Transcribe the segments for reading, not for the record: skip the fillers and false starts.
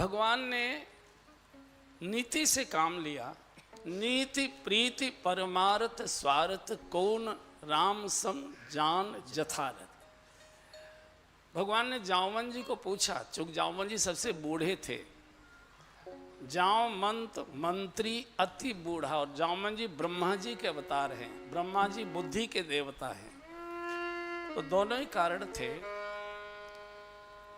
भगवान ने नीति से काम लिया। नीति प्रीति परमार्थ स्वार्थ कौन राम सम जान जथारथ। भगवान ने जामवन जी को पूछा, चूंकि जामवन जी सबसे बूढ़े थे। जामवंत मंत्री अति बूढ़ा, और जामवन जी ब्रह्मा जी के अवतार हैं। ब्रह्मा जी बुद्धि के देवता हैं। तो दोनों ही कारण थे।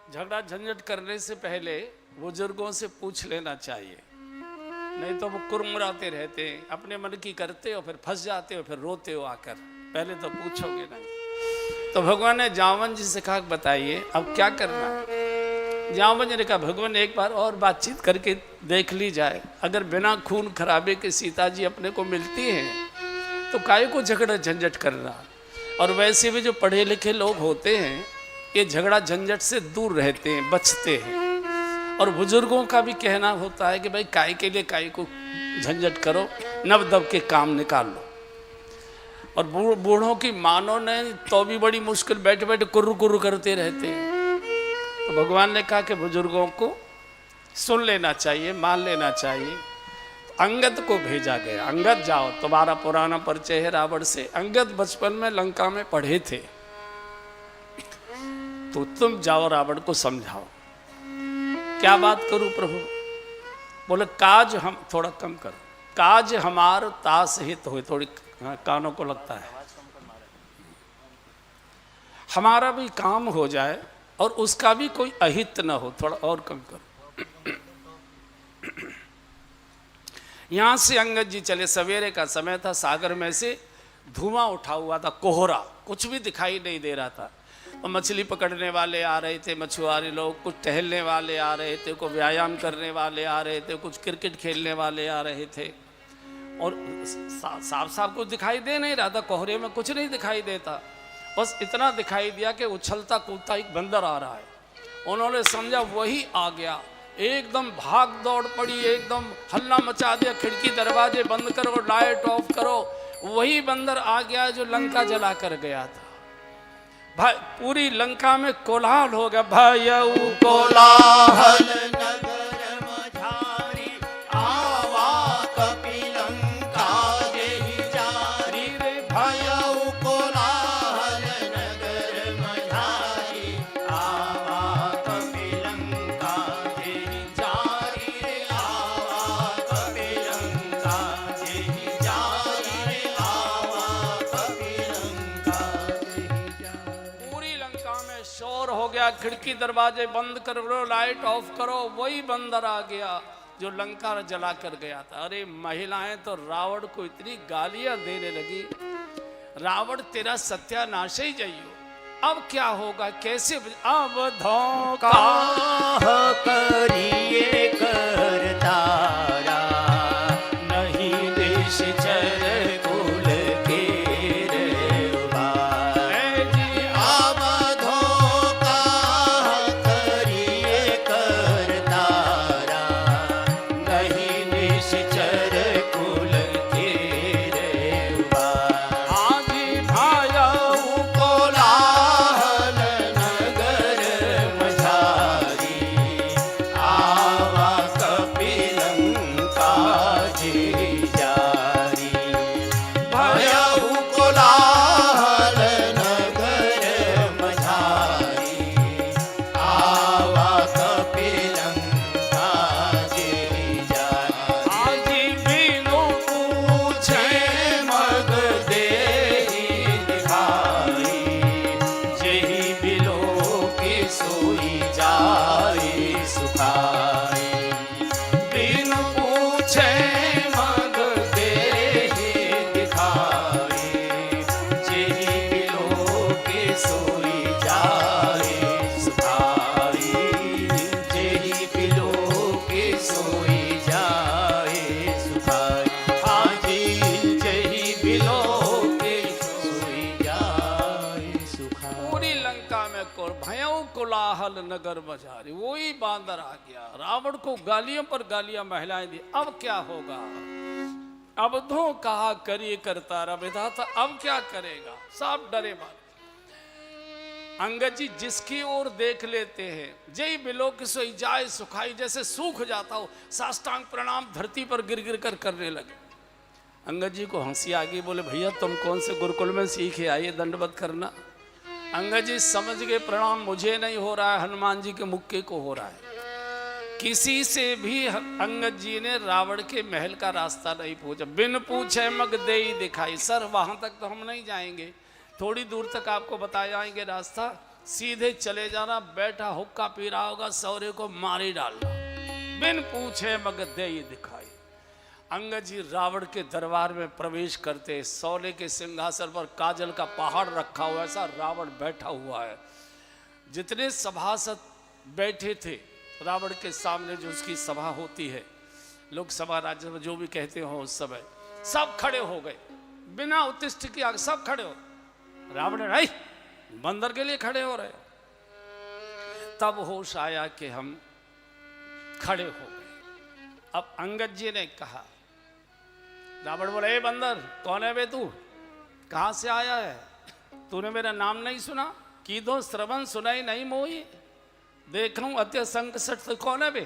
झगड़ा झंझट करने से पहले बुजुर्गों से पूछ लेना चाहिए, नहीं तो वो कुरमुराते रहते हैं, अपने मन की करते हो, फिर फंस जाते हो, फिर रोते हो आकर। पहले तो पूछोगे नहीं। तो भगवान ने जामवन जी से कहा, बताइए अब क्या करना है। जामवन जी ने कहा, भगवान एक बार और बातचीत करके देख ली जाए। अगर बिना खून खराबे के सीता जी अपने को मिलती हैं तो काहे को झगड़ा झंझट करना। और वैसे भी जो पढ़े लिखे लोग होते हैं ये झगड़ा झंझट से दूर रहते हैं, बचते हैं। और बुजुर्गों का भी कहना होता है कि भाई काय के लिए काय को झंझट करो, नव दब के काम निकाल लो। और बूढ़ों की मानो ने तो भी बड़ी मुश्किल, बैठे बैठे कुर्र कुर्र करते रहते हैं। तो भगवान ने कहा कि बुजुर्गों को सुन लेना चाहिए, मान लेना चाहिए। अंगद को भेजा गया, अंगद जाओ, तुम्हारा पुराना परिचय है रावण से। अंगद बचपन में लंका में पढ़े थे, तो तुम जाओ रावण को समझाओ। क्या बात करूं प्रभु? बोले काज हम, थोड़ा कम करो, काज हमार तास हित हो। थोड़ी कानों को लगता है, हमारा भी काम हो जाए और उसका भी कोई अहित न हो। थोड़ा और कम करो। यहां से अंगद जी चले, सवेरे का समय था, सागर में से धुआं उठा हुआ था, कोहरा, कुछ भी दिखाई नहीं दे रहा था। और मछली पकड़ने वाले आ रहे थे, मछुआरे लोग, कुछ टहलने वाले आ रहे थे, कुछ व्यायाम करने वाले आ रहे थे, कुछ क्रिकेट खेलने वाले आ रहे थे। और साफ साफ कुछ दिखाई दे नहीं रहा था, कोहरे में कुछ नहीं दिखाई देता। बस इतना दिखाई दिया कि उछलता कूदता एक बंदर आ रहा है। उन्होंने समझा वही आ गया, एकदम भाग दौड़ पड़ी, एकदम हल्ला मचा दिया, खिड़की दरवाजे बंद करो, लाइट ऑफ करो। वही बंदर आ गया जो लंका जला कर गया था। भाई पूरी लंका में कोलाहल हो गया, भयऊ कोलाहल नगर मझारी, आवा कपिलंका जेहि जारी रे। भयऊ कोलाहल नगर मझारी, आवा कपिलंका जेहि जारी रे। आवा कपिलंका जेहि जारी रे। आवा कपिलंका जेहि जारी। लंका में शोर हो गया, खिड़की दरवाजे बंद करो, लाइट ऑफ करो। वही बंदर आ गया जो लंका जला कर गया था। अरे महिलाएं तो रावण को इतनी गालियां देने लगी, रावण तेरा सत्यानाश ही जाइयो। अब क्या होगा, कैसे? अब धोखा करिए करतारा, नहीं देश चर कुल के कोलाहल नगर मझारी। वही बांदर आ गया, रावण को गालियों पर गालियां महिलाएं दी। अब क्या होगा? अब धो कहा करिए करता रहा विधाता, अब क्या करेगा? सब डरे मारे। अंगद जी जिसकी ओर देख लेते हैं जय बिलोक सोई जाए सुखाई, जैसे सूख जाता हो, साष्टांग प्रणाम धरती पर गिर गिर कर करने लगे। अंगद जी को हंसी आ गई, बोले भैया तुम कौन से गुरुकुल में सीखे आइए दंडवत करना। अंगद जी समझ गए प्रणाम मुझे नहीं हो रहा है, हनुमान जी के मुक्के को हो रहा है। किसी से भी अंगद जी ने रावण के महल का रास्ता नहीं पूछा, बिन पूछे मग देई दिखाई। सर वहां तक तो हम नहीं जाएंगे, थोड़ी दूर तक आपको बता जाएंगे रास्ता, सीधे चले जाना, बैठा हुक्का पी रहा होगा, सौरे को मारी डालना, बिन पूछे मग देई दिखाई। अंगद जी रावण के दरबार में प्रवेश करते, सोने के सिंहासन पर काजल का पहाड़ रखा हुआ, ऐसा रावण बैठा हुआ है। जितने सभासद बैठे थे रावण के सामने, जो उसकी सभा होती है, लोकसभा राज्यसभा जो भी कहते हो उस समय, सब खड़े हो गए बिना उत्तिष्ठ किया, सब खड़े हो। रावण नहीं, बंदर के लिए खड़े हो रहे हो। तब होश आया कि हम खड़े हो गए। अब अंगद जी ने कहा, रावण बोले ए बंदर कौन है बे तू, कहां से आया है, तूने मेरा नाम नहीं सुना, की दो श्रवण सुनाई नहीं मोई, देखूं अत्य संकट तो कौन है बे।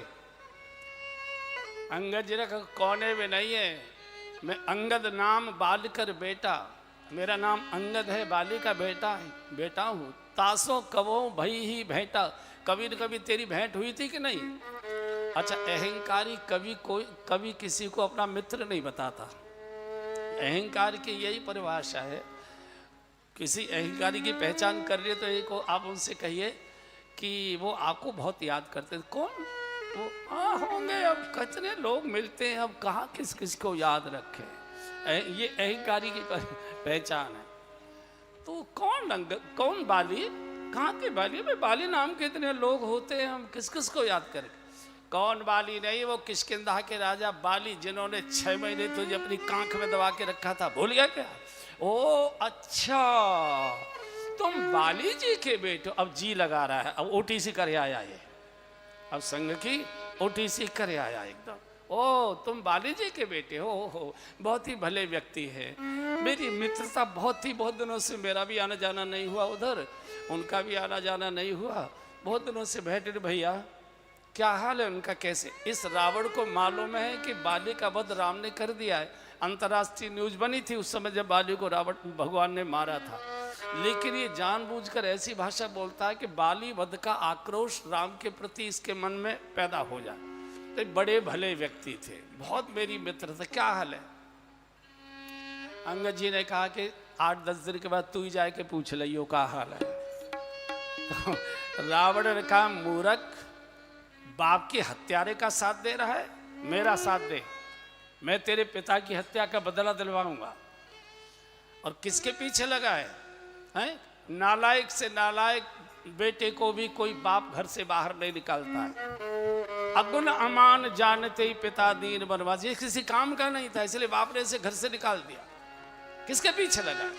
अंगद जी ने कहा कौन है बे नहीं है, मैं अंगद नाम बालकर बेटा, मेरा नाम अंगद है, बाली का बेटा हूँ। तासो कवो भई ही भेंटा, कभी न कभी तेरी भेंट हुई थी कि नहीं। अच्छा, अहंकारी कभी किसी को अपना मित्र नहीं बताता। अहंकार की यही परिभाषा है। किसी अहंकारी की पहचान कर रही है तो एक आप उनसे कहिए कि वो आपको बहुत याद करते हैं। कौन वो? होंगे, अब कितने लोग मिलते हैं, अब कहाँ किस किस को याद रखें। ये अहंकारी की पहचान है। तो कौन बाली, कहाँ के बाली? भाई बाली नाम के इतने लोग होते हैं, हम किस किस को याद करें। कौन बाली नहीं, वो किष्किंधा के राजा बाली, जिन्होंने 6 महीने तुझे अपनी कांख में दबा के रखा था, भूल गया क्या? ओ अच्छा, तुम बाली जी के बेटे। अब जी लगा रहा है, अब ओटीसी करे आया ये, अब संघ की ओटीसी करे आया एकदम। ओ तुम बाली जी के बेटे हो, बहुत ही भले व्यक्ति है। मेरी मित्रता बहुत दिनों से, मेरा भी आना जाना नहीं हुआ उधर, उनका भी आना जाना नहीं हुआ, बहुत दिनों से भेंट। भैया क्या हाल है उनका, कैसे? इस रावण को मालूम है कि बाली का वध राम ने कर दिया है। अंतर्राष्ट्रीय न्यूज बनी थी उस समय जब बाली को रावण भगवान ने मारा था, लेकिन ये जानबूझकर ऐसी भाषा बोलता है कि बाली वध का आक्रोश राम के प्रति इसके मन में पैदा हो जाए। तो बड़े भले व्यक्ति थे, बहुत मेरी मित्र थे। क्या हाल है? अंगद जी ने कहा कि 8-10 दिन के बाद तू ही जाए के पूछ लियो क्या हाल है। तो रावण ने कहा मूर्ख, बाप के हत्यारे का साथ दे रहा है, मेरा साथ दे, मैं तेरे पिता की हत्या का बदला दिलवाऊंगा। और किसके पीछे लगा है? नालायक से नालायक बेटे को भी कोई बाप घर से बाहर नहीं निकालता है। अगुन अमान जानते ही पिता दीन बनवास, ये किसी काम का नहीं था, इसलिए बाप ने इसे घर से निकाल दिया। किसके पीछे लगा है?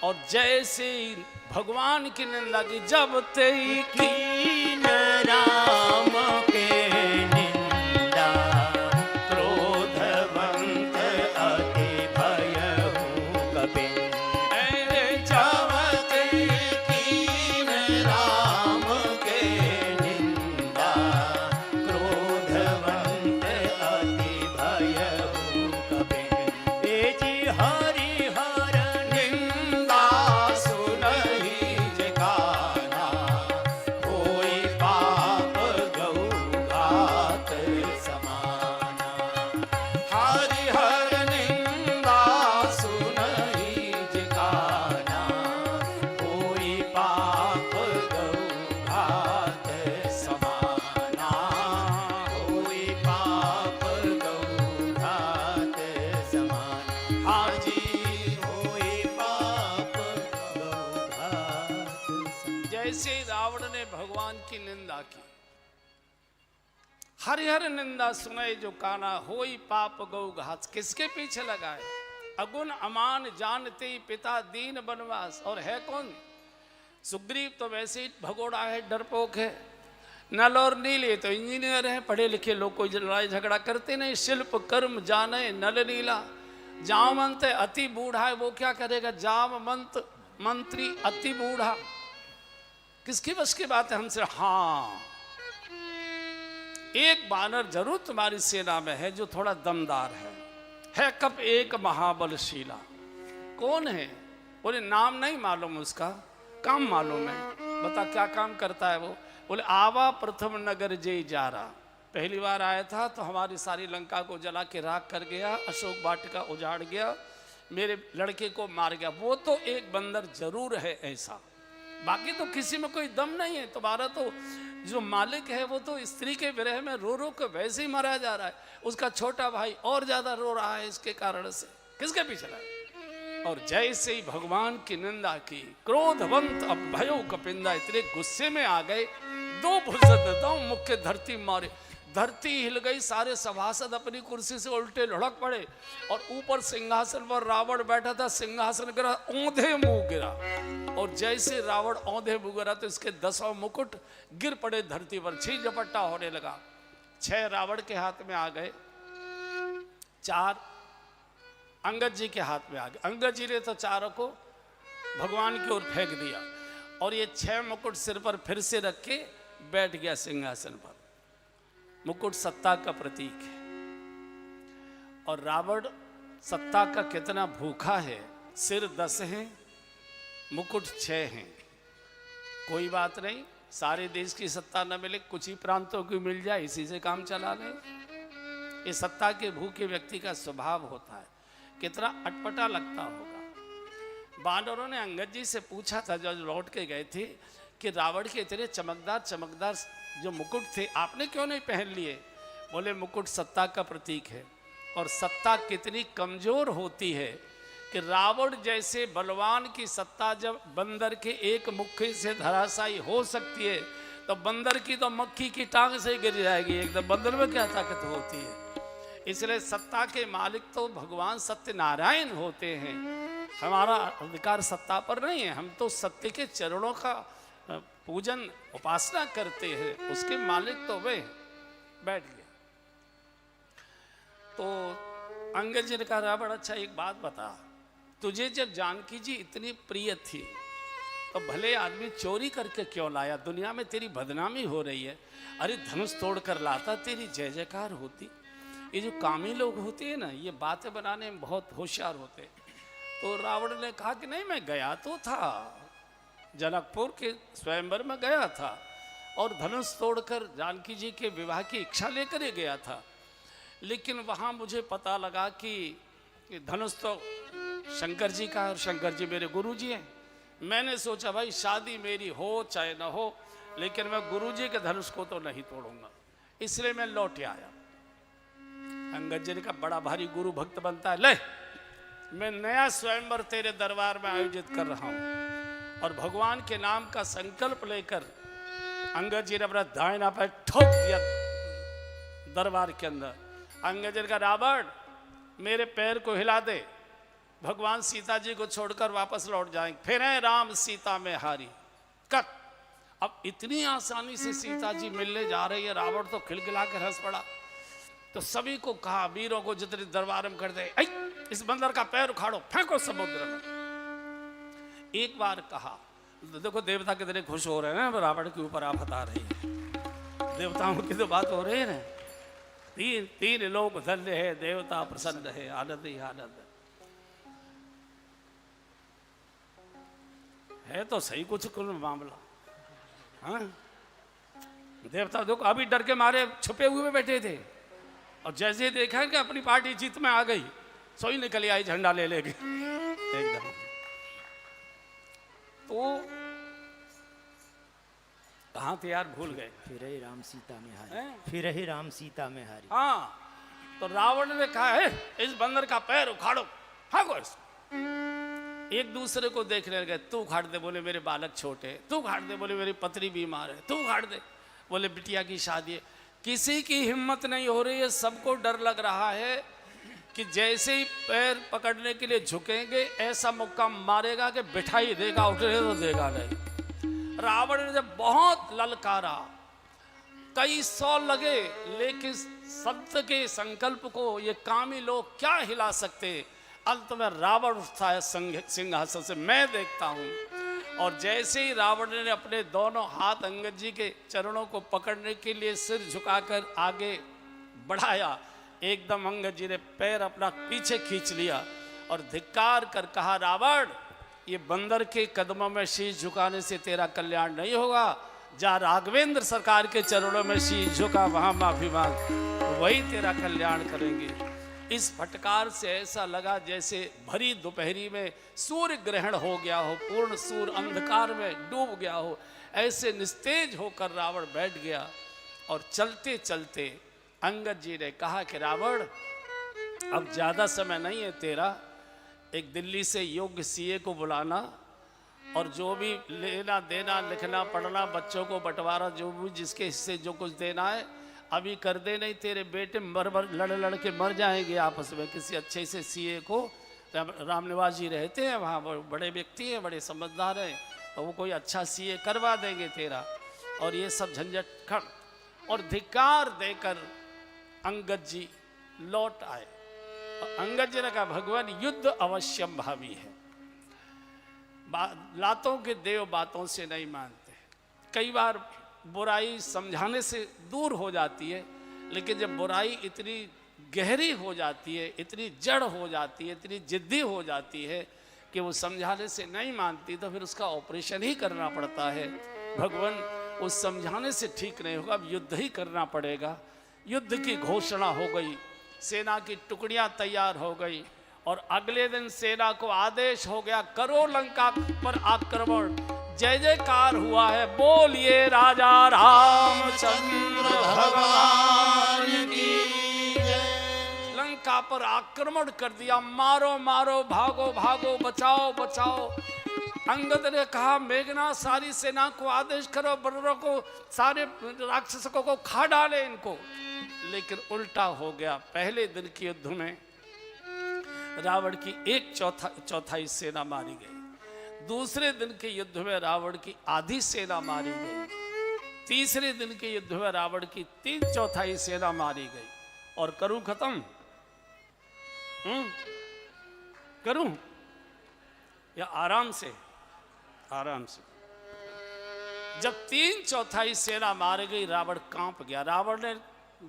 और जैसे भगवान की निंदा की, जब ते कीन राम के निंदा, क्रोधवंत अति भयहु कपिन। जब ते कीन राम के निंदा, क्रोधवंत अति भयहु कपिन। ए जी हरि भगवान की निंदा की। हरिहर निंदा सुने जो काना, होई पाप गौ घात। किसके पीछे लगा है? अगुण अमान जानते ही पिता दीन बनवास। और है कौन? सुग्रीव तो वैसे ही भगोड़ा है, डरपोक है। नल और नील ये तो इंजीनियर है, पढ़े लिखे लोग कोई लड़ाई झगड़ा करते नहीं। शिल्प कर्म जाने नल नीला। जामवंत अति बूढ़ा है, वो क्या करेगा? जामवंत मंत्री अति बूढ़ा। किसकी बस की बात है हमसे? हाँ, एक बानर जरूर तुम्हारी सेना में है जो थोड़ा दमदार है कब एक महाबलशीला। कौन है? बोले नाम नहीं मालूम, उसका काम मालूम है। बता क्या काम करता है वो? बोले आवा प्रथम नगर जय जा रहा, पहली बार आया था तो हमारी सारी लंका को जला के राख कर गया, अशोक वाटिका उजाड़ गया, मेरे लड़के को मार गया। वो तो एक बंदर जरूर है ऐसा, बाकी तो किसी में कोई दम नहीं है। तुम्हारा तो जो मालिक है वो तो स्त्री के विरह में रो रो के वैसे ही मरा जा रहा है, उसका छोटा भाई और ज्यादा रो रहा है इसके कारण से। किसके पीछे लगा? और जैसे ही भगवान की निंदा की, क्रोधवंत अब भयो कपिंदा, इतने गुस्से में आ गए, दो भुजत दो मुख्य धरती मारे, धरती हिल गई, सारे सभासद अपनी कुर्सी से उल्टे लुढ़क पड़े, और ऊपर सिंहासन पर रावण बैठा था, सिंहासन गिरा, औंधे मुंह गिरा। और जैसे रावण औंधे मुंह गिरा तो इसके 10 मुकुट गिर पड़े धरती पर, छीन झपट्टा होने लगा। 6 रावण के हाथ में आ गए, 4 अंगद जी के हाथ में आ गए। अंगद जी ने तो 4 को भगवान की ओर फेंक दिया, और ये 6 मुकुट सिर पर फिर से रख के बैठ गया सिंहासन पर। मुकुट सत्ता का प्रतीक है, और रावण सत्ता का कितना भूखा है। सिर 10 हैं, मुकुट 6 हैं। कोई बात नहीं, सारे देश की सत्ता न मिले, कुछ ही प्रांतों की मिल जाए, इसी से काम चला लें। ये सत्ता के भूखे व्यक्ति का स्वभाव होता है। कितना अटपटा लगता होगा। बानरों ने अंगद जी से पूछा था जब लौट के गए थे कि रावण के इतने चमकदार चमकदार जो मुकुट थे आपने क्यों नहीं पहन लिए? बोले मुकुट सत्ता का प्रतीक है, और सत्ता कितनी कमजोर होती है कि रावण जैसे बलवान की सत्ता जब बंदर के एक मुक्के से धराशायी हो सकती है, तो बंदर की तो मक्खी की टांग से गिर जाएगी एकदम। बंदर में क्या ताकत होती है? इसलिए सत्ता के मालिक तो भगवान सत्यनारायण होते हैं। हमारा अधिकार सत्ता पर नहीं है, हम तो सत्य के चरणों का पूजन उपासना करते हैं, उसके मालिक तो वे। बैठ गए तो अंगद जी ने कहा रावण अच्छा एक बात बता, तुझे जब जानकी जी इतनी प्रिय थी तो भले आदमी चोरी करके क्यों लाया? दुनिया में तेरी बदनामी हो रही है। अरे धनुष तोड़ कर लाता, तेरी जय जयकार होती। ये जो कामी लोग होते हैं ना, ये बातें बनाने में बहुत होशियार होते। तो रावण ने कहा कि नहीं, मैं गया तो था, जनकपुर के स्वयंवर में गया था, और धनुष तोड़कर जानकी जी के विवाह की इच्छा लेकर ही गया था। लेकिन वहाँ मुझे पता लगा कि धनुष तो शंकर जी का है, और शंकर जी मेरे गुरु जी हैं। मैंने सोचा भाई शादी मेरी हो चाहे न हो, लेकिन मैं गुरु जी के धनुष को तो नहीं तोड़ूंगा, इसलिए मैं लौट आया। अंगद जी का बड़ा भारी गुरु भक्त बनता है, ले मैं नया स्वयंवर तेरे दरबार में आयोजित कर रहा हूं। और भगवान के नाम का संकल्प लेकर अंगद जी ने अपना दाहिना पैर ठोक दिया दरबार के अंदर। अंगद जी का रावण मेरे पैर को हिला दे, भगवान सीता जी को छोड़कर वापस लौट जाएंगे, फिर है राम सीता में हारी कर। अब इतनी आसानी से सीता जी मिलने जा रही है, रावण तो खिलखिला कर हंस पड़ा। तो सभी को कहा, वीरों को जितने दरबार में कर दे, इस बंदर का पैर उखाड़ो, फेंको समुद्र में। एक बार कहा, देखो देवता कितने खुश हो रहे हैं, रावण के ऊपर आफत आ रही है। देवताओं की तो बात हो रही है ना, तीन लोग धन्य है, देवता प्रसन्न है, आनंद ही आनंद है। तो सही कुछ मामला। हाँ, देवता देखो अभी डर के मारे छुपे हुए बैठे थे, और जैसे ही देखा कि अपनी पार्टी जीत में आ गई, सोई निकल आई झंडा ले लेके एकदम। तो कहाँ थे यार, भूल गए। फिर ही राम सीता में हारी, फिर ही राम सीता में हारी। हाँ, तो रावण ने कहा है इस बंदर का पैर उखाड़ो, भागो इसको। एक दूसरे को देखने लगे, तू उखाड़ दे, बोले मेरे बालक छोटे, तू उखाड़ दे, बोले मेरी पत्नी बीमार है, तू उखाड़ दे, बोले बिटिया की शादी है। किसी की हिम्मत नहीं हो रही है, सबको डर लग रहा है कि जैसे ही पैर पकड़ने के लिए झुकेंगे ऐसा मुक्का मारेगा कि बिठाई देगा, उठने तो देगा नहीं। रावण ने जब बहुत ललकारा, कई 100 लगे, लेकिन सत्य के संकल्प को ये कामी लोग क्या हिला सकते। अंत में रावण उठता है सिंहासन से, मैं देखता हूं और जैसे ही रावण ने अपने दोनों हाथ अंगद जी के चरणों को पकड़ने के लिए सिर झुकाकर आगे बढ़ाया, एकदम अंगद जी ने पैर अपना पीछे खींच लिया और धिक्कार कर कहा, रावण, ये बंदर के कदमों में शीश झुकाने से तेरा कल्याण नहीं होगा। जा राघवेंद्र सरकार के चरणों में शीश झुका, वहां माफी मांग, वही तेरा कल्याण करेंगे। इस फटकार से ऐसा लगा जैसे भरी दोपहरी में सूर्य ग्रहण हो गया हो, पूर्ण सूर्य अंधकार में डूब गया हो। ऐसे निस्तेज होकर रावण बैठ गया और चलते चलते अंगद जी ने कहा कि रावण, अब ज्यादा समय नहीं है तेरा, एक दिल्ली से योग्य सीए को बुलाना और जो भी लेना देना, लिखना पढ़ना, बच्चों को बंटवारा, जो भी जिसके हिस्से जो कुछ देना है अभी कर दे, नहीं तेरे बेटे लड़ के मर जाएंगे आपस में। किसी अच्छे से सीए को, रामनिवास जी रहते हैं वहाँ, बड़े व्यक्ति हैं, बड़े समझदार हैं, तो वो कोई अच्छा सीए करवा देंगे तेरा। और ये सब झंझट खड़, और धिक्कार देकर अंगद जी लौट आए। अंगद जी ने कहा, भगवान युद्ध अवश्यम भावी है, लातों के देव बातों से नहीं मानते। कई बार बुराई समझाने से दूर हो जाती है, लेकिन जब बुराई इतनी गहरी हो जाती है, इतनी जड़ हो जाती है, इतनी जिद्दी हो जाती है कि वो समझाने से नहीं मानती, तो फिर उसका ऑपरेशन ही करना पड़ता है। भगवान, उस समझाने से ठीक नहीं होगा, अब युद्ध ही करना पड़ेगा। युद्ध की घोषणा हो गई, सेना की टुकड़ियां तैयार हो गई और अगले दिन सेना को आदेश हो गया, करो लंका पर आक्रमण। जय जयकार हुआ है, बोलिए राजा रामचंद्र भगवान की जय। लंका पर आक्रमण कर दिया, मारो मारो, भागो भागो, बचाओ बचाओ। अंगद ने कहा, मेघनाथ सारी सेना को आदेश करो, बंदरों को, सारे राक्षसों को खा डाले इनको। लेकिन उल्टा हो गया। पहले दिन के युद्ध में रावण की एक चौथाई सेना मारी गई। दूसरे दिन के युद्ध में रावण की आधी सेना मारी गई। तीसरे दिन के युद्ध में रावण की 3/4 सेना मारी गई। और करूं खत्म? करूं या आराम से? आराम से। जब 3/4 सेना मार गई, रावण कांप गया। रावण ने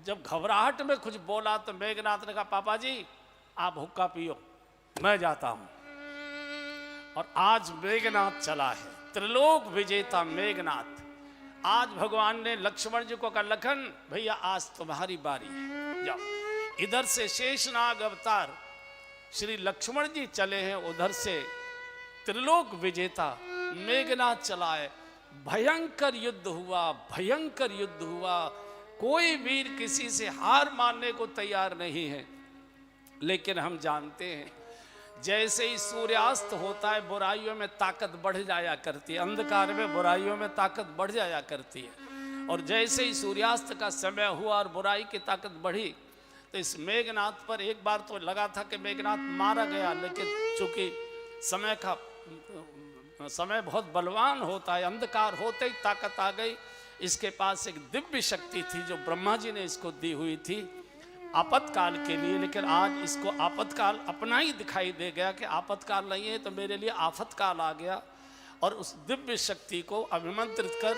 जब घबराहट में कुछ बोला तो मेघनाथ ने कहा, पापा जी आप हुक्का पियो, मैं जाता हूं। और आज मेघनाथ चला है, त्रिलोक विजेता मेघनाथ। आज भगवान ने लक्ष्मण जी को कहा, लखन भैया आज तुम्हारी बारी है, जाओ। इधर से शेषनाग अवतार श्री लक्ष्मण जी चले हैं, उधर से त्रिलोक विजेता मेघनाथ चला है। भयंकर युद्ध हुआ, भयंकर युद्ध हुआ। कोई वीर किसी से हार मानने को तैयार नहीं है। लेकिन हम जानते हैं, जैसे ही सूर्यास्त होता है, बुराइयों में ताकत बढ़ जाया करती है, अंधकार में बुराइयों में ताकत बढ़ जाया करती है। और जैसे ही सूर्यास्त का समय हुआ और बुराई की ताकत बढ़ी, तो इस मेघनाथ पर एक बार तो लगा था कि मेघनाथ मारा गया, लेकिन चूंकि समय बहुत बलवान होता है, अंधकार होते ही ताकत आ गई। इसके पास एक दिव्य शक्ति थी जो ब्रह्मा जी ने इसको दी हुई थी आपातकाल के लिए। लेकिन आज इसको आपातकाल अपना ही दिखाई दे गया कि आपातकाल नहीं है तो मेरे लिए आफतकाल आ गया। और उस दिव्य शक्ति को अभिमंत्रित कर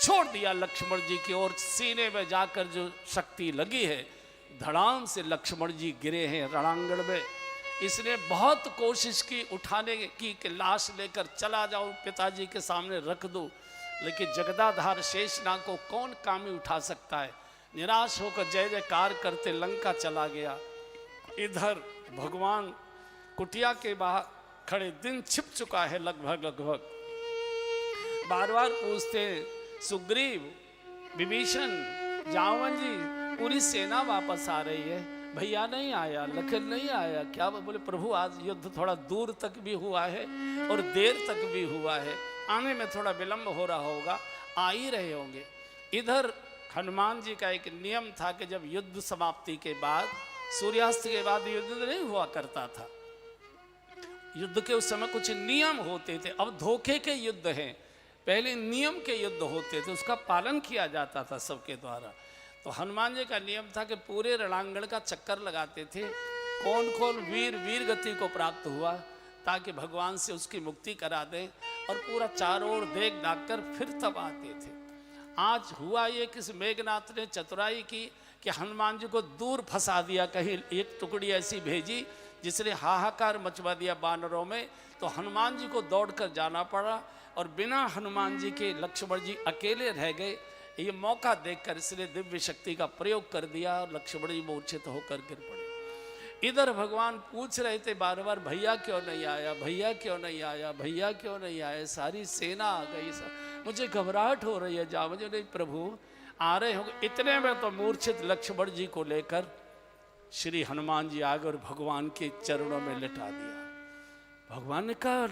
छोड़ दिया लक्ष्मण जी की ओर। सीने में जाकर जो शक्ति लगी है, धड़ाम से लक्ष्मण जी गिरे हैं रणांगण में। इसने बहुत कोशिश की उठाने की कि लाश लेकर चला जाऊं, पिताजी के सामने रख दूं, लेकिन जगदाधार शेषनाग को कौन कामी उठा सकता है। निराश होकर जय जयकार करते लंका चला गया। इधर भगवान कुटिया के बाहर खड़े, दिन छिप चुका है लगभग। बार बार पूछते सुग्रीव, विभीषण, जावन जी, पूरी सेना वापस आ रही है, भैया नहीं आया, लखन नहीं आया। क्या बोले, प्रभु आज युद्ध थोड़ा दूर तक भी हुआ है और देर तक भी हुआ है, आने में थोड़ा विलंब हो रहा होगा, आ ही रहे होंगे। इधर हनुमान जी का एक नियम था कि जब युद्ध समाप्ति के बाद, सूर्यास्त के बाद युद्ध नहीं हुआ करता था। युद्ध के उस समय कुछ नियम होते थे। अब धोखे के युद्ध हैं, पहले नियम के युद्ध होते थे, उसका पालन किया जाता था सबके द्वारा। तो हनुमान जी का नियम था कि पूरे रणांगण का चक्कर लगाते थे, कौन कौन वीर वीर गति को प्राप्त हुआ, ताकि भगवान से उसकी मुक्ति करा दें, और पूरा चारों ओर देख दाख कर फिर तब आते थे। आज हुआ ये कि इस मेघनाथ ने चतुराई की कि हनुमान जी को दूर फंसा दिया, कहीं एक टुकड़ी ऐसी भेजी जिसने हाहाकार मचवा दिया बानरों में, तो हनुमान जी को दौड़कर जाना पड़ा और बिना हनुमान जी के लक्ष्मण जी अकेले रह गए। ये मौका देखकर इसने दिव्य शक्ति का प्रयोग कर दिया और लक्ष्मण जी मूर्छित होकर गिर पड़े। इधर भगवान पूछ रहे थे बार बार, भैया क्यों नहीं आया, भैया क्यों नहीं आया, भैया क्यों नहीं आया, सारी सेना आ गई, मुझे घबराहट हो रही है, जा मुझे नहीं प्रभु आ रहे होंगे। इतने में तो मूर्छित लक्ष्मण जी को लेकर श्री हनुमान जी आ गए और भगवान के चरणों में लिटा दिया। भगवान ने कहा,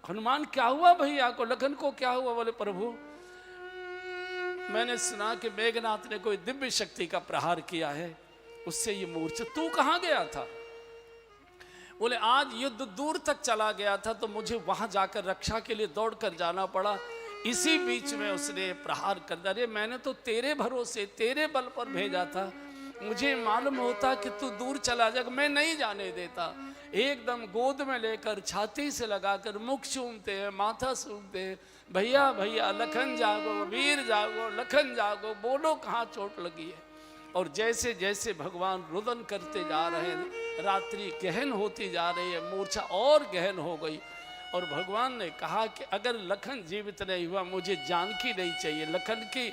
हनुमान क्या हुआ भैया को, लखन को क्या हुआ? बोले प्रभु मैंने सुना कि मेघनाथ ने कोई दिव्य शक्ति का प्रहार किया है, उससे ये मूर्छित। तू कहाँ गया था? बोले आज युद्ध दूर तक चला गया था, तो मुझे वहां जाकर रक्षा के लिए दौड़कर जाना पड़ा, इसी बीच में उसने प्रहार कर दिया। अरे मैंने तो तेरे भरोसे तेरे बल पर भेजा था, मुझे मालूम होता कि तू दूर चला जाएगा, मैं नहीं जाने देता। एकदम गोद में लेकर छाती से लगाकर मुख चूमते हैं, माथा चूमते हैं, भैया भैया लखन जागो, वीर जागो, लखन जागो, बोलो कहाँ चोट लगी है। और जैसे जैसे भगवान रुदन करते जा रहे हैं, रात्रि गहन होती जा रही है, मूर्छा और गहन हो गई, और भगवान ने कहा कि अगर लखन जीवित नहीं हुआ, मुझे जानकी नहीं चाहिए, लखन की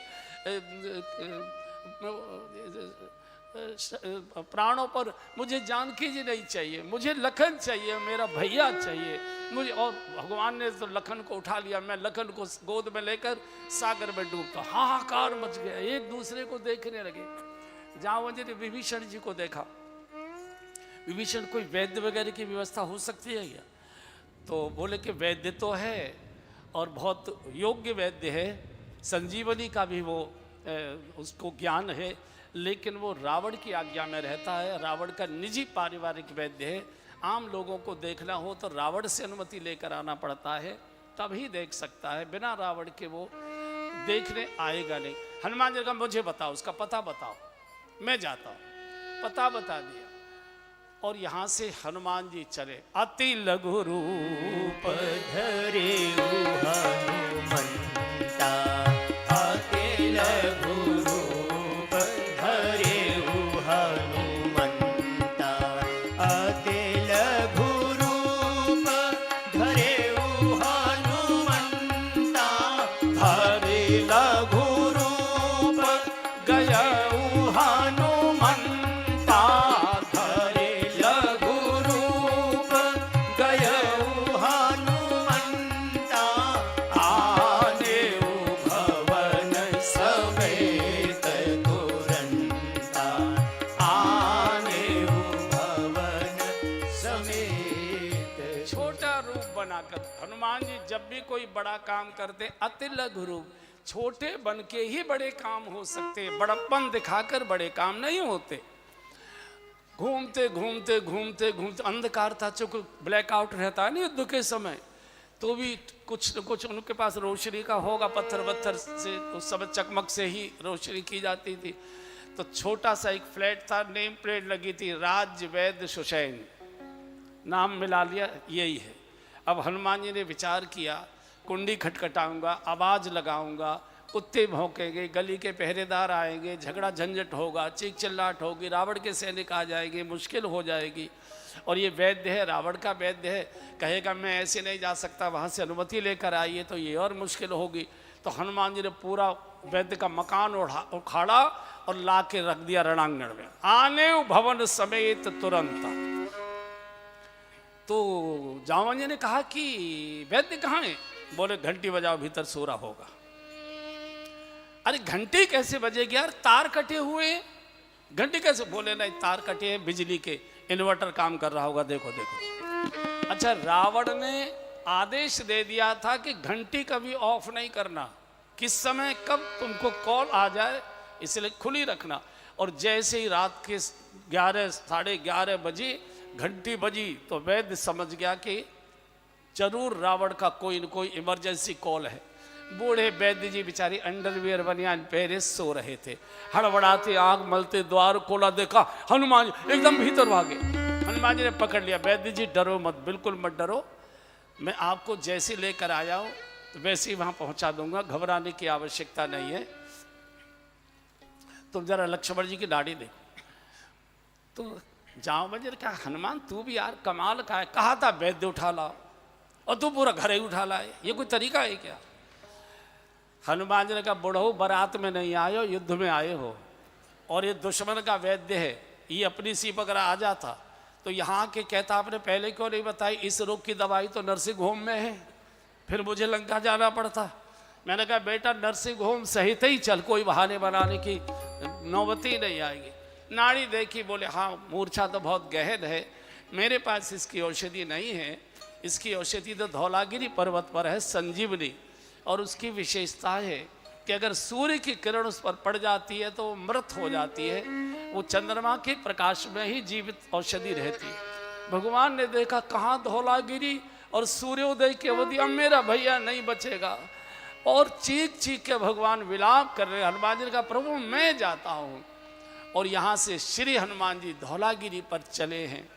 प्राणों पर मुझे जानकी जी नहीं चाहिए, मुझे लखन चाहिए, मेरा भैया चाहिए मुझे। और भगवान ने तो लखन को उठा लिया, मैं लखन को गोद में लेकर सागर में डूबता। हाहाकार मच गया, एक दूसरे को देखने लगे। जामवंत ने विभीषण जी को देखा, विभीषण कोई वैद्य वगैरह की व्यवस्था हो सकती है क्या? तो बोले कि वैद्य तो है और बहुत योग्य वैद्य है, संजीवनी का भी वो उसको ज्ञान है, लेकिन वो रावण की आज्ञा में रहता है, रावण का निजी पारिवारिक वैद्य है। आम लोगों को देखना हो तो रावण से अनुमति लेकर आना पड़ता है, तभी देख सकता है, बिना रावण के वो देखने आएगा नहीं। हनुमान जी का मुझे बताओ, उसका पता बताओ, मैं जाता हूँ। पता बता दिया और यहाँ से हनुमान जी चले। अति लघु रूप धरे हनुमंता, अति लघु रूप धरे हनुमंता, अति लघु रूप धरे हनुमंता, हरि लघु रूप गया हनुमंता, धरे लघु रूप गया हनुमंता, आने भवन समेत तुरंता, आने भवन समेत। छोटा रूप बनाकर हनुमान जी जब भी कोई बड़ा काम करते, अति लघु रूप, छोटे बन के ही बड़े काम हो सकते, बड़प्पन दिखाकर बड़े काम नहीं होते। घूमते घूमते घूमते घूमते, अंधकार था, चूंकि ब्लैकआउट रहता है ना युद्ध के समय, तो भी कुछ न कुछ उनके पास रोशनी का होगा, पत्थर वत्थर से उस समय चकमक से ही रोशनी की जाती थी। तो छोटा सा एक फ्लैट था, नेम प्लेट लगी थी, राज्य वैद्य सुसैन, नाम मिला लिया, यही है। अब हनुमान जी ने विचार किया, कुंडी खटखटाऊंगा, आवाज लगाऊंगा, कुत्ते भौंकेंगे, गली के पहरेदार आएंगे, झगड़ा झंझट होगा, चीख चिल्लाहट होगी, रावण के सैनिक आ जाएंगे, मुश्किल हो जाएगी। और ये वैद्य है, रावण का वैद्य है, कहेगा मैं ऐसे नहीं जा सकता, वहाँ से अनुमति लेकर आइए, तो ये और मुश्किल होगी। तो हनुमान जी ने पूरा वैद्य का मकान उखाड़ा और ला के रख दिया रणांगण में, आने भवन समेत तुरंत। तो जामवंत जी ने कहा कि वैद्य कहाँ है? बोले घंटी बजाओ, भीतर सो रहा होगा। अरे घंटी कैसे बजेगी यार, तार कटे हुए हैं, घंटी कैसे? बोले नहीं, तार कटे हैं बिजली के, इन्वर्टर काम कर रहा होगा, देखो देखो। अच्छा, रावण ने आदेश दे दिया था कि घंटी कभी ऑफ नहीं करना, किस समय कब तुमको कॉल आ जाए इसलिए खुली रखना। और जैसे ही रात के 11 साढ़े 11 बजे घंटी बजी तो वैद्य समझ गया कि जरूर रावण का कोई न कोई इमरजेंसी कॉल है। बूढ़े वैद्य जी बेचारी अंडरवियर बनियान पहरे सो रहे थे, हड़बड़ाते आंख मलते द्वार खोला, देखा हनुमान एकदम भीतर भागे। हनुमान जी ने पकड़ लिया, वैद्य जी डरो मत, बिल्कुल मत डरो, मैं आपको जैसे लेकर आया हूँ तो वैसे ही वहां पहुंचा दूंगा, घबराने की आवश्यकता नहीं है। तुम जरा लक्ष्मण जी की दाढ़ी देखो। तो जाओ बजर क्या हनुमान तू भी यार कमाल का है, कहा था वैद्य उठा लाओ और तू पूरा घर ही उठा लाए, ये कोई तरीका है क्या? हनुमान जी ने कहा बुढ़ऊ बारात में नहीं आए हो, युद्ध में आए हो, और ये दुश्मन का वैद्य है, ये अपनी सी अगर आ जाता तो यहाँ के कहता आपने पहले क्यों नहीं बताई, इस रोग की दवाई तो नर्सिंग होम में है, फिर मुझे लंका जाना पड़ता। मैंने कहा बेटा नर्सिंग होम सहित ही चल, कोई बहाने बनाने की नौबती नहीं आएगी। नाड़ी देखी, बोले हाँ मूर्छा तो बहुत गहन है, मेरे पास इसकी औषधि नहीं है, इसकी औषधि तो धौलागिरी पर्वत पर है संजीवनी, और उसकी विशेषता है कि अगर सूर्य की किरण उस पर पड़ जाती है तो वो मृत हो जाती है, वो चंद्रमा के प्रकाश में ही जीवित औषधि रहती है। भगवान ने देखा कहाँ धौलागिरी और सूर्योदय की अवधि, अब मेरा भैया नहीं बचेगा, और चीख चीख के भगवान विलाप कर रहे। हनुमान जी ने कहा प्रभु मैं जाता हूँ, और यहाँ से श्री हनुमान जी धौलागिरी पर चले हैं।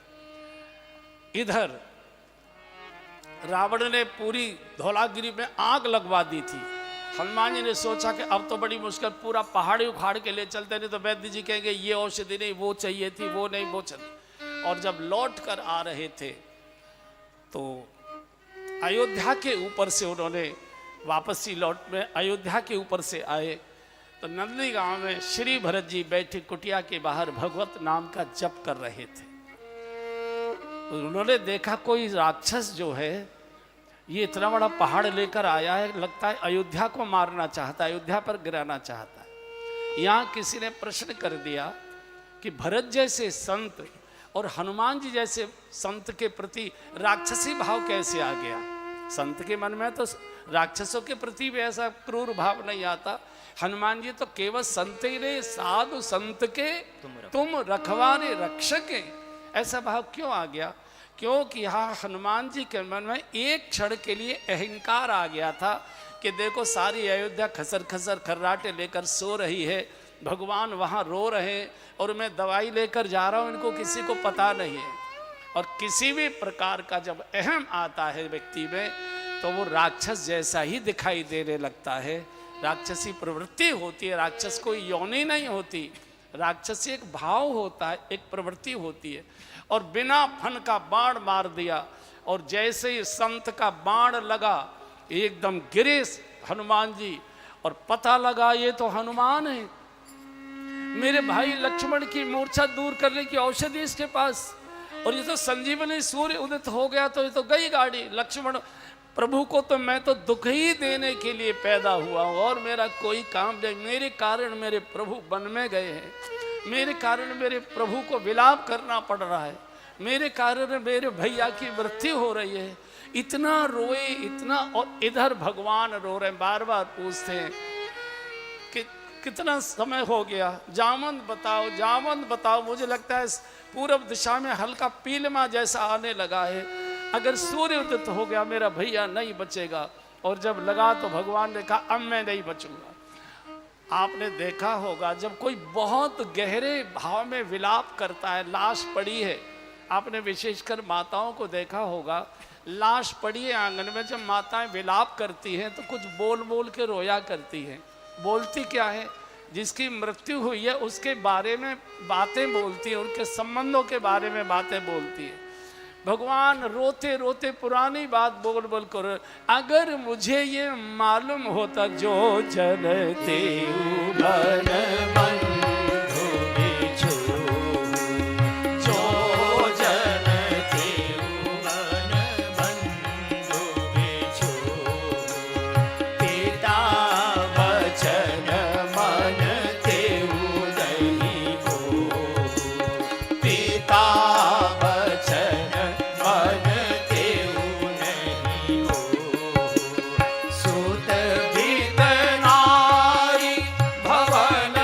इधर रावण ने पूरी धौलागिरी में आग लगवा दी थी। हनुमान जी ने सोचा कि अब तो बड़ी मुश्किल, पूरा पहाड़ी उखाड़ के ले चलते, नहीं तो वैद्य जी कहेंगे ये औषधि नहीं, वो चाहिए थी, वो नहीं, वो चाहिए। और जब लौट कर आ रहे थे तो अयोध्या के ऊपर से उन्होंने वापसी लौट में अयोध्या के ऊपर से आए तो नंदी गांव में श्री भरत जी बैठे कुटिया के बाहर भगवत नाम का जप कर रहे थे। तो उन्होंने देखा कोई राक्षस जो है ये इतना बड़ा पहाड़ लेकर आया है, लगता है अयोध्या को मारना चाहता है, अयोध्या पर गिराना चाहता है। यहाँ किसी ने प्रश्न कर दिया कि भरत जैसे संत और हनुमान जी जैसे संत के प्रति राक्षसी भाव कैसे आ गया? संत के मन में तो राक्षसों के प्रति भी ऐसा क्रूर भाव नहीं आता। हनुमान जी तो केवल संत ही नहीं, साधु संत के तुम रखवारे रक्षके, ऐसा भाव क्यों आ गया? क्योंकि यहाँ हनुमान जी के मन में एक क्षण के लिए अहंकार आ गया था कि देखो सारी अयोध्या खसर खसर खर्राटे लेकर सो रही है, भगवान वहाँ रो रहे हैं और मैं दवाई लेकर जा रहा हूँ, इनको किसी को पता नहीं है। और किसी भी प्रकार का जब अहम आता है व्यक्ति में तो वो राक्षस जैसा ही दिखाई देने लगता है, राक्षसी प्रवृत्ति होती है। राक्षस कोई योनि नहीं होती, राक्षसी एक भाव होता है, एक प्रवृत्ति होती है। और बिना फन का बाण मार दिया, और जैसे ही संत का बाण लगा एकदम गिरे हनुमान जी, और पता लगा ये तो हनुमान है, मेरे भाई लक्ष्मण की मूर्छा दूर करने की औषधि इसके पास, और ये तो संजीवनी सूर्य उदित हो गया, तो ये तो गई गाड़ी। लक्ष्मण प्रभु को तो मैं तो दुख ही देने के लिए पैदा हुआ हूँ और मेरा कोई काम नहीं, मेरे कारण मेरे प्रभु वन में गए हैं, मेरे कारण मेरे प्रभु को विलाप करना पड़ रहा है, मेरे कारण मेरे भैया की मृत्यु हो रही है। इतना रोए इतना, और इधर भगवान रो रहे, बार बार पूछते हैं कि कितना समय हो गया, जामन बताओ, जामन बताओ। मुझे लगता है पूरब दिशा में हल्का पीलमा जैसा आने लगा है, अगर सूर्य उदित हो गया मेरा भैया नहीं बचेगा। और जब लगा तो भगवान ने कहा अब मैं नहीं बचूंगा। आपने देखा होगा जब कोई बहुत गहरे भाव में विलाप करता है, लाश पड़ी है, आपने विशेषकर माताओं को देखा होगा, लाश पड़ी है आंगन में, जब माताएं विलाप करती हैं तो कुछ बोल बोल के रोया करती हैं। बोलती क्या है? जिसकी मृत्यु हुई है उसके बारे में बातें बोलती है, उनके संबंधों के बारे में बातें बोलती है। भगवान रोते रोते पुरानी बात बोल बोल कर, अगर मुझे ये मालूम होता जो जनते भन बंधु बिछु, जो जनते भन बंधु बिछु, पिता वचन मन तेऊ नहीं को, पिता सुत भीत नारी भवन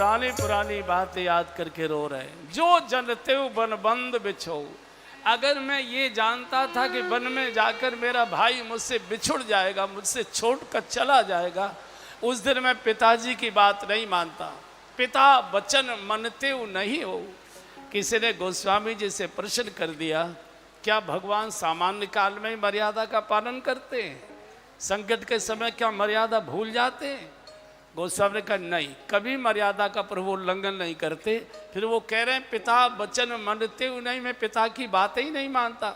पुरानी पुरानी बातें याद करके रो रहे हैं। जो जनते बन बंद बिछो, अगर मैं ये जानता था कि वन में जाकर मेरा भाई मुझसे बिछुड़ जाएगा, मुझसे छोड़कर चला जाएगा, उस दिन मैं पिताजी की बात नहीं मानता। पिता वचन मनते नहीं हो। किसी ने गोस्वामी जी से प्रश्न कर दिया, क्या भगवान सामान्य काल में ही मर्यादा का पालन करते हैं? संकट के समय क्या मर्यादा भूल जाते हैं? गोस्वामी ने कहा नहीं, कभी मर्यादा का प्रभु उल्लंघन नहीं करते। फिर वो कह रहे हैं पिता वचन मनते नहीं, मैं पिता की बातें ही नहीं मानता।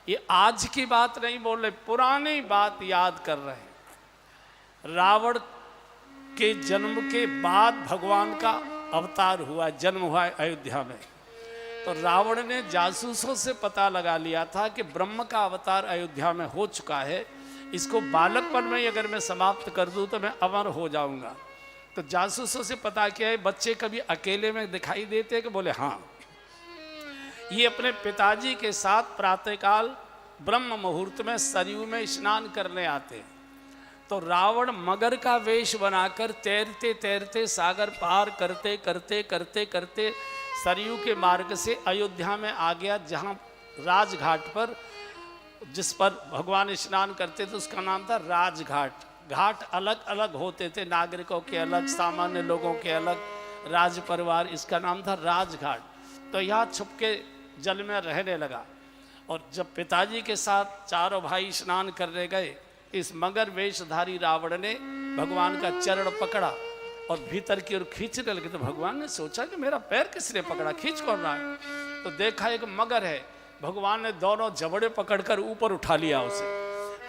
ये आज की बात नहीं बोल रहे, पुरानी बात याद कर रहे हैं। रावण के जन्म के बाद भगवान का अवतार हुआ, जन्म हुआ अयोध्या में। तो रावण ने जासूसों से पता लगा लिया था कि ब्रह्म का अवतार अयोध्या में हो चुका है, इसको बालकपन में ही अगर मैं समाप्त कर दूं तो मैं अमर हो जाऊंगा। तो जासूसों से पता किया है, बच्चे कभी अकेले में दिखाई देते हैं कि बोले हाँ। ये अपने पिताजी के साथ प्रातःकाल ब्रह्म मुहूर्त में सरयू में स्नान करने आते हैं। तो रावण मगर का वेश बनाकर तैरते तैरते सागर पार करते करते करते करते सरयू के मार्ग से अयोध्या में आ गया, जहाँ राजघाट पर, जिस पर भगवान स्नान करते थे उसका नाम था राजघाट। घाट अलग अलग होते थे, नागरिकों के अलग, सामान्य लोगों के अलग, राज परिवार, इसका नाम था राजघाट। तो यहाँ छुप के जल में रहने लगा। और जब पिताजी के साथ चारों भाई स्नान करने गए, इस मगर वेशधारी रावण ने भगवान का चरण पकड़ा और भीतर की ओर खींचने लगे। तो भगवान ने सोचा कि मेरा पैर किसने पकड़ा, खींच कौन रहा है? तो देखा एक मगर है। भगवान ने दोनों जबड़े पकड़कर ऊपर उठा लिया उसे,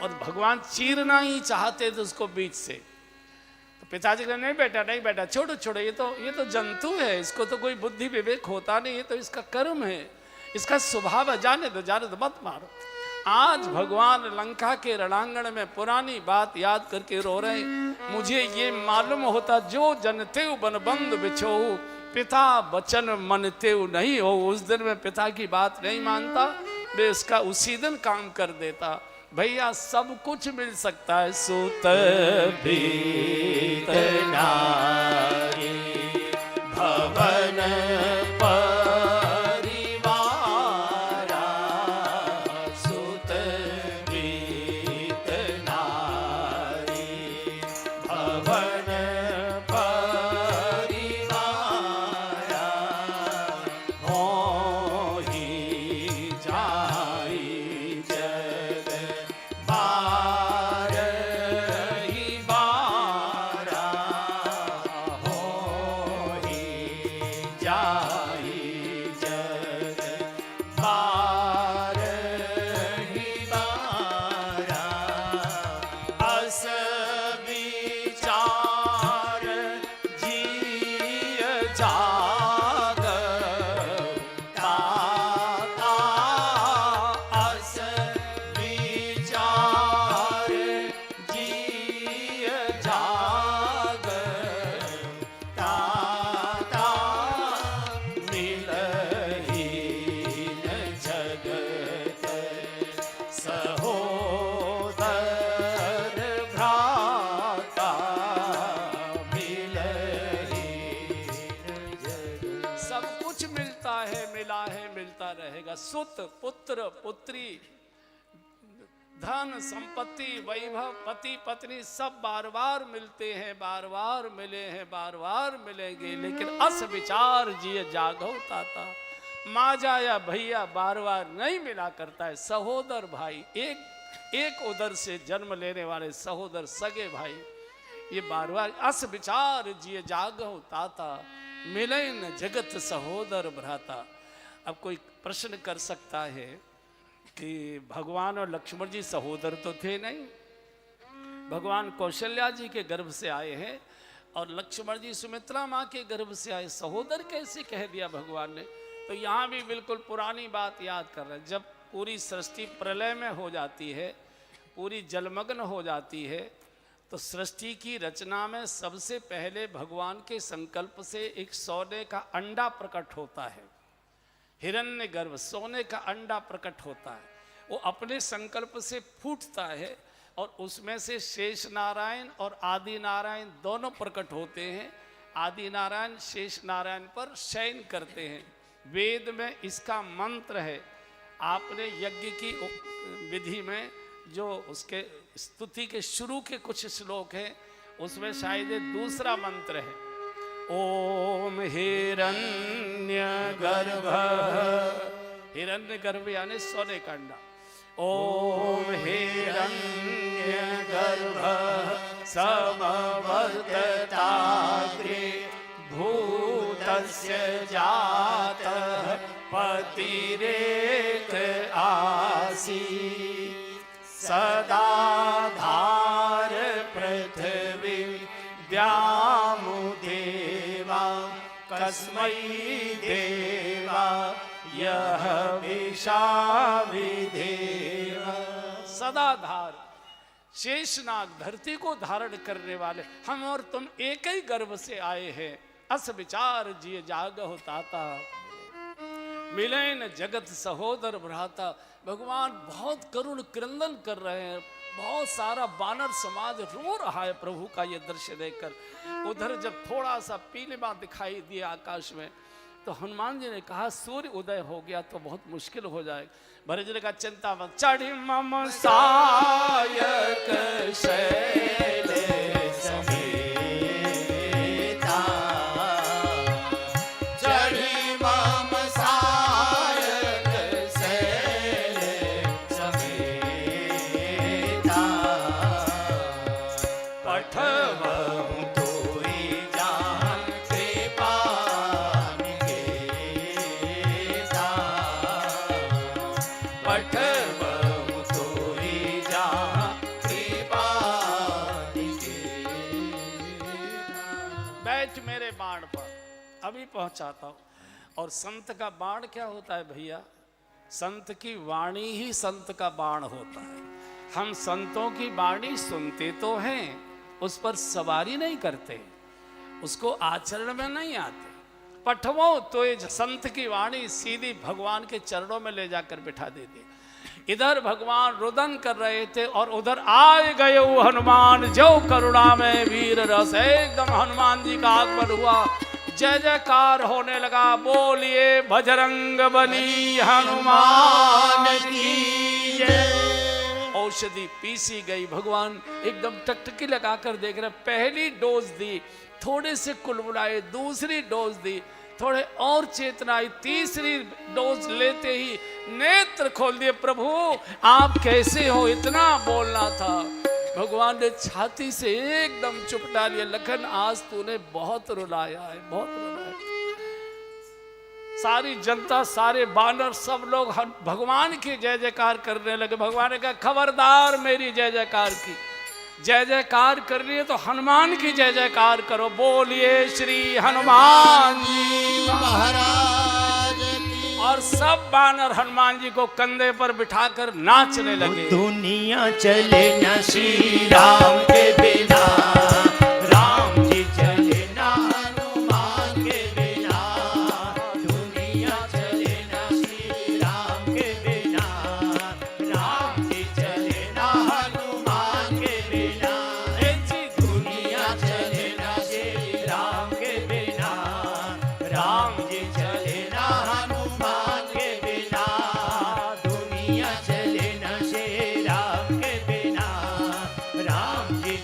और भगवान चीरना ही चाहते थे उसको बीच से। तो पिताजी ने नहीं बेटा नहीं बेटा, छोड़ो छोड़ो, ये तो जंतु है, इसको तो कोई बुद्धि विवेक होता नहीं, ये तो इसका कर्म है, इसका स्वभाव है, जाने दो मत मारो। आज भगवान लंका के रणांगण में पुरानी बात याद करके रो रहे हैं। मुझे ये मालूम होता, जो जनते बन बंद बिछो, पिता वचन मनते नहीं हो, उस दिन मैं पिता की बात नहीं मानता, मैं उसका उसी दिन काम कर देता। भैया सब कुछ मिल सकता है, सुत भीत नारी भवन रहेगा। सुत पुत्र पुत्री धन संपत्ति वैभव पति पत्नी सब बार बार मिलते हैं, बार बार मिले हैं, बार बार मिलेंगे, लेकिन अस विचार जिए जागो ताता, माजा या भैया बार बार नहीं मिला करता है। सहोदर भाई, एक उदर से जन्म लेने वाले सहोदर सगे भाई, ये बार बार अस विचार जिए जागो ताता, मिले न जगत सहोदर भ्राता। अब कोई प्रश्न कर सकता है कि भगवान और लक्ष्मण जी सहोदर तो थे नहीं, भगवान कौशल्या जी के गर्भ से आए हैं और लक्ष्मण जी सुमित्रा माँ के गर्भ से आए, सहोदर कैसे कह दिया भगवान ने? तो यहाँ भी बिल्कुल पुरानी बात याद कर रहे हैं। जब पूरी सृष्टि प्रलय में हो जाती है, पूरी जलमग्न हो जाती है, तो सृष्टि की रचना में सबसे पहले भगवान के संकल्प से एक सोने का अंडा प्रकट होता है, हिरण्य गर्भ सोने का अंडा प्रकट होता है। वो अपने संकल्प से फूटता है और उसमें से शेष नारायण और आदि नारायण दोनों प्रकट होते हैं। आदि नारायण शेष नारायण पर शयन करते हैं। वेद में इसका मंत्र है। आपने यज्ञ की विधि में जो उसके स्तुति के शुरू के कुछ श्लोक हैं, उसमें शायद ये दूसरा मंत्र है। ओम हिरण्य गर्भ, हिरण्य गर्भ यानी सोने का अंडा। ओम हिरण्य गर्भ समवर्तताग्रे भूतस्य जातः पतिरेक आसी सदा धार पृथ्वी द्यामुदेवा कस्मै देवा यह विशाविदेव। सदाधार शेषनाग धरती को धारण करने वाले हम और तुम एक ही गर्भ से आए हैं। अस विचार जिय जाग होता मिले न जगत सहोदर भ्राता। भगवान बहुत करुण क्रंदन कर रहे हैं। बहुत सारा बानर समाज रो रहा है प्रभु का ये दृश्य देखकर। उधर जब थोड़ा सा पीलिमा दिखाई दिया आकाश में, तो हनुमान जी ने कहा सूर्य उदय हो गया तो बहुत मुश्किल हो जाएगा। भरत जी का चिंता मत, चढ़ी मम सायक शैल समेता, चढ़ी मम सायक शैल समेता, पठवहु तोई जान कृपा मेरे बाण पर अभी पहुंचाता हूं। और संत का बाण क्या होता है भैया? संत की वाणी ही संत का बाण होता है। हम संतों की वाणी सुनते तो हैं, उस पर सवारी नहीं करते, उसको आचरण में नहीं आते। पठवो तो ये संत की वाणी सीधी भगवान के चरणों में ले जाकर बिठा देती। इधर भगवान रुदन कर रहे थे और उधर आए गए वो हनुमान जो करुणा में वीर रस। एकदम हनुमान जी का आगमन हुआ, जय जयकार होने लगा। बोलिए बजरंग बली हनुमान की जय। औषधि पीसी गई। भगवान एकदम टकटकी लगाकर देख रहे। पहली डोज दी, थोड़े से कुलबुलाए, दूसरी डोज दी, थोड़े और चेतना आई, तीसरी डोज लेते ही नेत्र खोल दिए। प्रभु आप कैसे हो, इतना बोलना था। भगवान ने छाती से एकदम चुपटा लिया। लखन आज तूने बहुत रुलाया है, बहुत रुलाया। सारी जनता, सारे बानर, सब लोग भगवान की जय जयकार करने लगे। भगवान ने कहा खबरदार मेरी जय जयकार की, जय जयकार करनी है तो हनुमान की जय जयकार करो। बोलिए श्री हनुमान जी महाराज की। और सब बानर हनुमान जी को कंधे पर बिठाकर नाचने लगे। दुनिया चले न श्री राम के बिना, राम जी चले न हनुमान के बिना। दुनिया चले न श्री राम के बिना, राम जी चले न हनुमान के बिना। दुनिया चले न श्री राम के बिना, राम जी चले न हनुमान के बिना। दुनिया चले न श्री राम के बिना, राम जी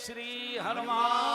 श्री हनुमान